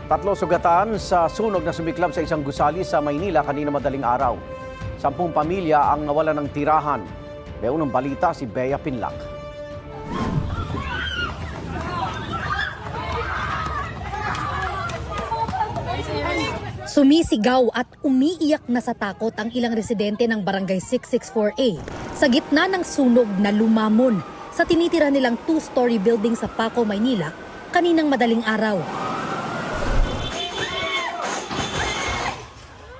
Tatlo sugatan sa sunog na sumiklab sa isang gusali sa Maynila kanina madaling araw. 10 pamilya ang nawalan ng tirahan. May unang balita si Bea Pinlac. Sumisigaw at umiiyak na sa takot ang ilang residente ng Barangay 664A sa gitna ng sunog na lumamon sa tinitira nilang 2-story building sa Paco, Maynila kaninang madaling araw.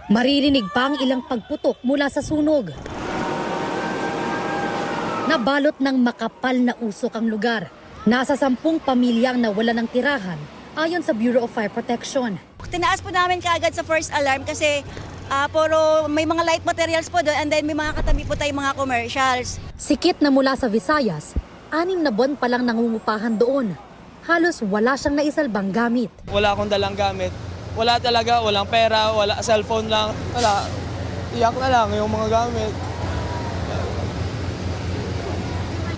Maririnig pa ang ilang pagputok mula sa sunog. Nabalot ng makapal na usok ang lugar. Nasa 10 pamilyang nawalan ng tirahan ayon sa Bureau of Fire Protection. Tinaas po namin kaagad sa first alarm kasi puro may mga light materials po doon and then may mga katabi po tayong mga commercials. Sikit na mula sa Visayas, 6 na buwan pa lang nangungupahan doon. Halos wala siyang naisalbang gamit. Wala akong dalang gamit. Wala talaga, walang pera, wala cellphone lang. Wala, iyak na lang yung mga gamit.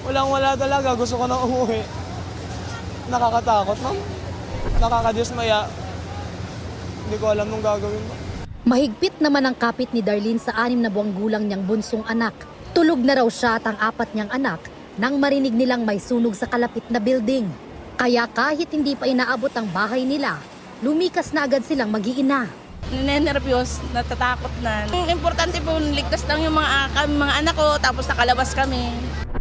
Wala talaga, gusto ko na umuwi. Nakakatakot, ma'am. Nakakadismaya. Hindi ko alam nung gagawin mo. Mahigpit naman ang kapit ni Darlene sa 6 na buwang gulang niyang bunsong anak. Tulog na raw siya at ang 4 niyang anak nang marinig nilang may sunog sa kalapit na building. Kaya kahit hindi pa inaabot ang bahay nila, lumikas na agad silang mag-iina. Ninenervyos, natatakot na. Ang importante po, ligtas lang yung mga anak ko, tapos nakalabas kami.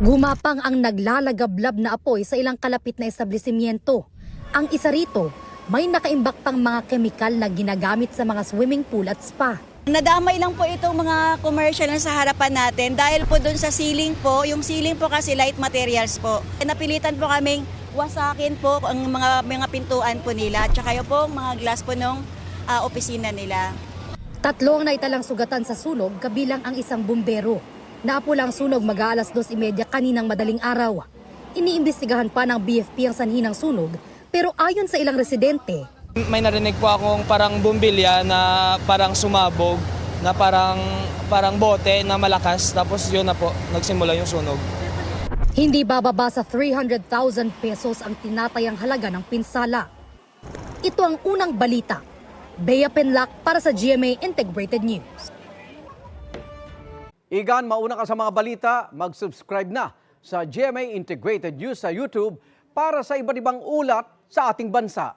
Gumapang ang naglalagablab na apoy sa ilang kalapit na establishmento. Ang isa rito, may nakaimbak pang mga kemikal na ginagamit sa mga swimming pool at spa. Nadamay lang po itong mga commercial na sa harapan natin dahil po doon sa ceiling po, yung ceiling po kasi light materials po. Napilitan po kaming wasakin po ang mga pintuan po nila at saka yung po mga glass po ng opisina nila. 3 ang naitalang sugatan sa sunog kabilang ang isang bumbero. Naapulang sunog mag-aalas 2:30 kaninang madaling araw. Iniimbestigahan pa ng BFP ang sanhi ng sunog pero ayon sa ilang residente, May narinig po akong parang bumbilya na parang sumabog, na parang bote na malakas, tapos yun na po, nagsimula yung sunog. hindi bababa sa 300,000 pesos ang tinatayang halaga ng pinsala. Ito ang unang balita. Bea Pinlac para sa GMA Integrated News. Igan, mauna ka sa mga balita, mag-subscribe na sa GMA Integrated News sa YouTube para sa iba't ibang ulat sa ating bansa.